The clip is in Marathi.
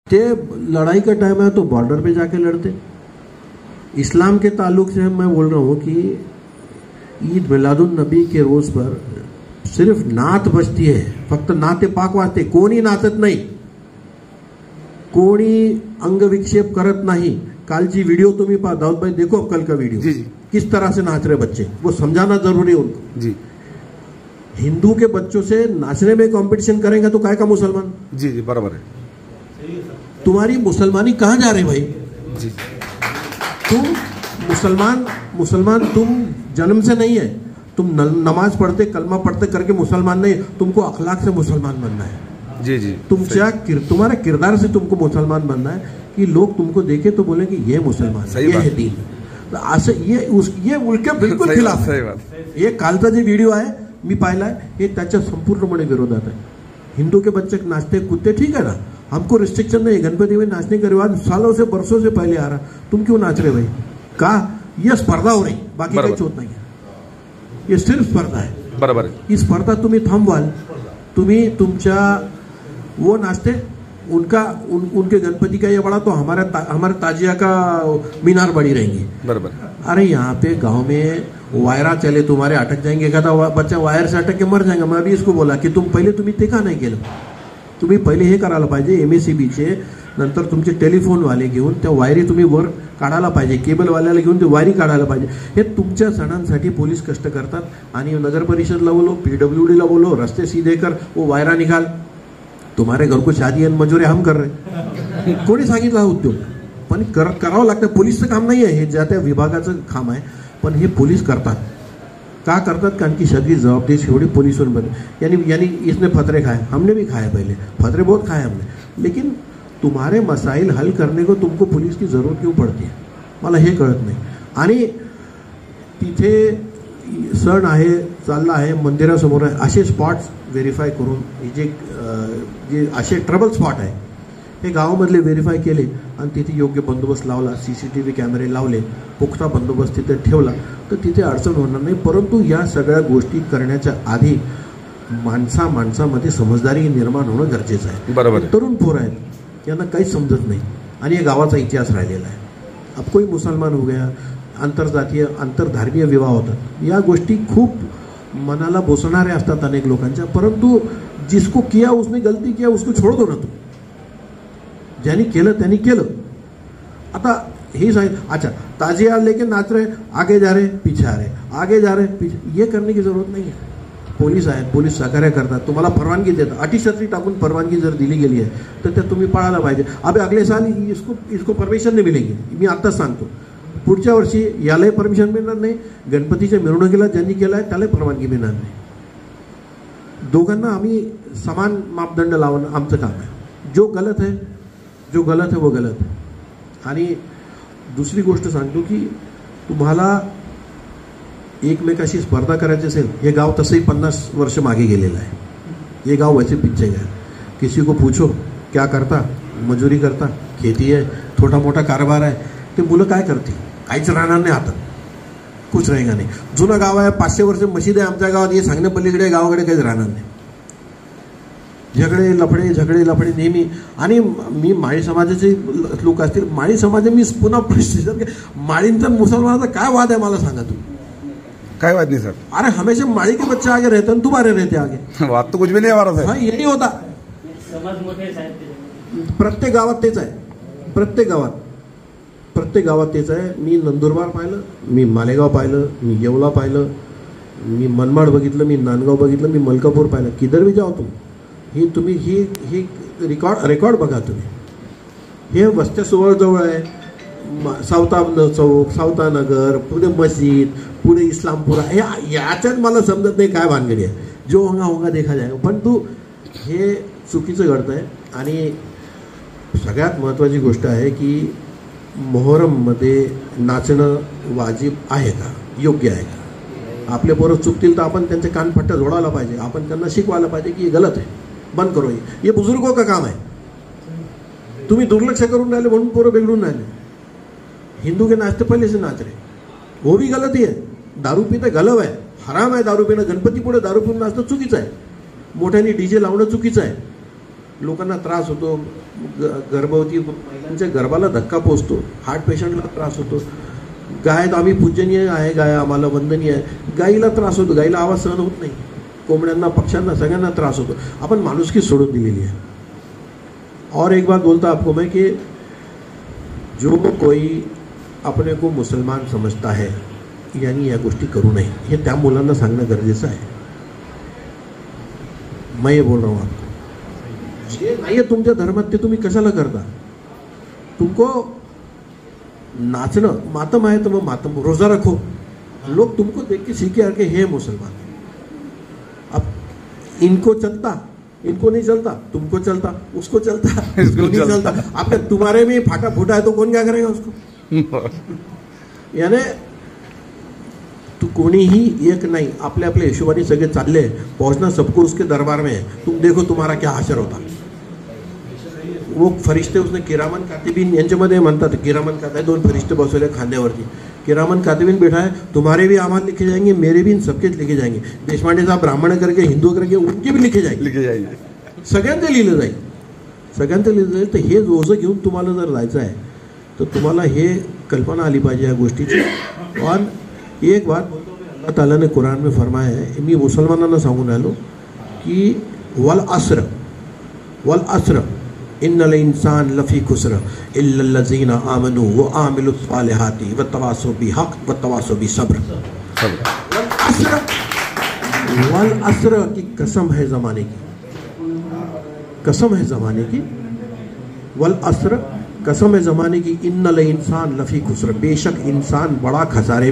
ते लड़ाई का टाइम है तो बॉर्डर पे जाके लड़ते। इस्लाम के ताल्लुक से मैं बोल रहा हूँ कि ईद मिलादुन नबी के रोज पर सिर्फ नात बजती है, फक्त नाते पाक वाजते, कोणी नाचत नाही, कोणी अंगविक्षेप करत नहीं। कालची वीडियो तुम्ही पा, दाऊद भाई देखो अब कल का वीडियो, जी जी, किस तरह से नाच रहे बच्चे, वो समझाना जरूरी है उनको जी। हिंदू के बच्चों से नाचने में कंपटीशन करेंगे तो काय का मुसलमान। जी जी बराबर है। तुम्हारी मुसलमानी कहाँ जा रही भाई? जी तुम मुसलमान तुम जन्म से नहीं है, तुम नमाज पढ़ते कलमा पढ़ते करके मुसलमान नहीं, तुमको अखलाक से मुसलमान बनना है। जी जी, तुम्हारे किरदार से तुमको मुसलमान बनना है कि लोग तुमको देखे तो बोले कि ये मुसलमान, ये है दीन। असं ये उलटे बिलकुल खिलाफ है। ये कालचा जे व्हिडिओ आहे मी पाहिलाय हे त्याच्या संपूर्णपणे विरोधात आहे। हिंदू के बच्चे नाचते कूदते ठीक है ना, हमको रिस्ट्रिक्शन नहीं, गणपति में नाचने का रिवाज सालों से बरसों से पहले आ रहा, तुम क्यों नाच रहे भाई? का ये स्पर्धा हो रही, बाकी काही होत नाही है, ये सिर्फ स्पर्धा है। बराबर है। ही स्पर्धा तुम्ही थांबवाल, तुम्ही तुमच्या वो नाचते उनके गणपति का ये बड़ा तो हमारे ताजिया का मीनार बड़ी रहेंगी। बराबर। अरे यहाँ पे गांव में वायरा चले, तुम्हारे अटक जाएंगे, एखादा बच्चा वायर से अटक के मर जाएगा। मैं अभी इसको बोला की तुम्ही ते का नाही केलं? तुम्ही पहिले हे करायला पाहिजे, MACBचे नंतर तुमचे टेलिफोनवाले घेऊन त्या वायरी तुम्ही वर काढायला पाहिजे, केबलवाल्याला घेऊन ते वायरी काढायला पाहिजे। हे तुमच्या सणांसाठी पोलीस कष्ट करतात आणि नगर परिषदला बोलो, PWDला बोलो, रस्ते सीधे कर, वो वायरा निकाल, तुम्हारे घर को शादी आणि मजुरी हम कर रहे। कोणी सांगितलं उद्योग, पण करावं लागतं, पोलीसचं काम नाही आहे हे, ज्या त्या विभागाचं काम आहे, पण हे पोलीस करतात। का करतात? कारण की सगळी जवाबदारी शेवटी पुलिसों पर। यानी इसने फतरे खाए, हमने भी खाए, पहले फतरे बहुत खाए हमने, लेकिन तुम्हारे मसाइल हल करने को तुमको पुलिस की जरूरत क्यों पड़ती है, मला हे कळत नाही। आणि तिथे सण आहे, चालला आहे, मंदिरासमोर आहे, असे स्पॉट्स व्हेरीफाय करून जे असे ट्रबल स्पॉट आहे हे गावामधले व्हेरीफाय केले आणि तिथे योग्य बंदोबस्त लावला, CCTV कॅमेरे लावले, पुख्ता बंदोबस्त तिथे ठेवला तर तिथे अडचण होणार नाही। परंतु या सगळ्या गोष्टी करण्याच्या आधी माणसामध्ये समजदारी निर्माण होणं गरजेचं आहे। बरोबर। तरुण पोरं आहेत, यांना काहीच समजत नाही आणि या गावाचा इतिहास राहिलेला आहे। अब कोई मुसलमान हो गया, आंतरजातीय आंतरधर्मीय विवाह होतात, या गोष्टी खूप मनाला बोसणाऱ्या असतात अनेक लोकांच्या, परंतु जिसको किया उसने गलती किया उसको छोड़ दो ना तुम, ज्यांनी केलं त्यांनी केलं। आता ही साइड अच्छा ताजिया लेके नाच रहे, आगे जा रहे पीछे आ रहे, आगे जा रहे पीछे, ये करने की जरूरत नाही आहे। पोलीस आहेत, पोलीस सहकार्य करतात, तुम्हाला परवानगी देतात, अटीशर्ती टाकून परवानगी जर दिली गेली आहे तर त्या तुम्ही पाळायला पाहिजे। अबे अगले साल इसको परमिशन नाही मिळेगी, मी आत्ताच सांगतो, पुढच्या वर्षी यालाही परमिशन मिळणार नाही, गणपतीच्या मिरवणुकीला ज्यांनी केलं आहे त्यालाही परवानगी मिळणार नाही। दोघांना आम्ही समान मापदंड लावणं आमचं काम आहे। जो गलत है वो गलत है। आणि दुसरी गोष्ट सांगतो की तुम्हाला एकमेकाशी स्पर्धा करायची असेल, हे गाव तसंही 50 वर्ष मागे गेलेलं आहे, ये गाव वैसे पीछे गया। किसी को पूछो क्या करता, मजुरी करता, खेती है, छोटा मोठा कारभार आहे, ते मुलं काय करतील? काहीच राहणार नाही हातात, कुछ रहेगा नाही। जुनं गाव आहे, 500 वर्ष मशीद आहे आमच्या गावात, हे सांगण्या पलीकडे गावाकडे काहीच राहणार नाही। झगडे लफडे नेहमी। आणि मी माळी समाजाचे लोक असतील, माळी समाज मी पुन्हा माळींचा मुसलमानाचा काय वाद आहे मला सांगा तुम्ही? काय वाद नहीं सर। अरे हमेशा माड़ी के बच्चे आगे रहते हैं, तुम्हारे रहते आगे, बात तो कुछ भी नहीं हमारा। हाँ ये नहीं होता, प्रत्येक गावात तेच आहे, प्रत्येक गावात तेच आहे। मी नंदुरबार पाहिलं, मी मालेगाव पाहिलं, मी येवला पाहिलं, मी मनमाड बघितलं, मी नांदगाव बघितलं, मी मलकापूर पाहिलं, किधर भी जाओ तुम्ही ही रेकॉर्ड बघा तुम्ही। हे वस्त्या जवळ आहे, सावता चौक, सावता नगर, पुढे मस्जिद, पुढे इस्लामपुरा, याच्यात मला समजत नाही काय भानगडी आहे। जो होगा देखा जाएगा, पण तू हे चुकीचं घडत आहे। आणि सगळ्यात महत्त्वाची गोष्ट आहे की मोहरममध्ये नाचणं वाजिब आहे का, योग्य आहे का? आपले पोरं चुकतील तर आपण त्यांचे कानपट्ट्या जोडायला पाहिजे, आपण त्यांना शिकवायला पाहिजे की हे गलत आहे, बंद करो, ये बुजुर्गों का काम है। तुम्ही दुर्लक्ष करून राहिले म्हणून पोरं बिघडून राहिले। हिंदू के नाचते पहले से नाच रहे, वो भी गलत ही है। दारू पिणं गलव आहे, हराम आहे दारू पिणं, गणपती पुढे दारू पिऊन नाचणं चुकीचं आहे, मोठ्याने DJ लावणं चुकीचं आहे। लोकांना त्रास होतो, गर्भवती महिलांच्या गर्भाला धक्का पोचतो, हार्ट पेशंटला त्रास होतो. गाय तर आम्ही पूजनीय आहे, गाय आम्हाला वंदनीय आहे. गाईला त्रास होतो, गाईला आवाज सहन होत नाही. कोंबड्यांना, पक्ष्यांना, सगळ्यांना त्रास होतो. आपण माणुसकी सोडून दिलेली आहे. और एक बात बोलता आपको मैं कि जो कोई अपने को मुसलमान समझता है यानी या गोष्टी करू नये, हे त्या मुलांना सांगणं गरजेचं आहे. मैं ये बोल रहा हूँ आपको, जे नाही आहे तुमच्या धर्मात ते तुम्ही कशाला करता. तुमको नाचणं मातम आहे तर मग मातम, रोजा रखो. लोग तुमको देख के सीखे आके हे मुसलमान. अब इनको चलता, इनको नहीं चलता, तुमको चलता, उसको चलता, इसको नहीं चलता. अब तुम्हारे में फाटा फूटा है तो कौन क्या करेगा उसको. यानी तू कोणीही एक नाही, आपले आपले हिशोबाने सगळे चालले. पहुंचना सबको उसके दरबार में है. तुम देखो तुम्हारा क्या हाशर होता. वो फरिश्ते उसने किरामन कातिबीन यांच्यामध्ये म्हणतात, किरामन कातिबीन, दोन फरिश्ते बसवले खांद्यावरती. किरामन कातिबीन बैठा है, तुम्हारे भी आमाल लिखे जाएंगे, मेरे भी, इन सबके लिखे जाएंगे. देशपांडे साहब ब्राह्मण करके, हिंदू करके, उनके भी लिखे जाएंगे. सगळ्यांचं लिहिलं जाईल, सगळ्यांचं लिहिलं जाईल. तर हे ओझं घेऊन तुम्हाला जर जायचं आहे तर तुम्हाला हे कल्पना आली पाहिजे या गोष्टीची. और एक बात अल्लाह ताला ने कुरान में फरमाया है, मी मुसलमानांना सांगून राहिलो की वल अस्र इन्नल इंसान लफी खुस्र इल्लल्लज़ीना आमनू व आमिलुस सालिहाती व तवासौ बिहक़ व तवासौ बिसब्र. वल अस्र की कसम है ज़माने की, कसम है ज़माने की. वल अस्र कसम है ज़माने की. इन्नल इंसान लफी खुस्र, बेशक इंसान बड़ा खसारे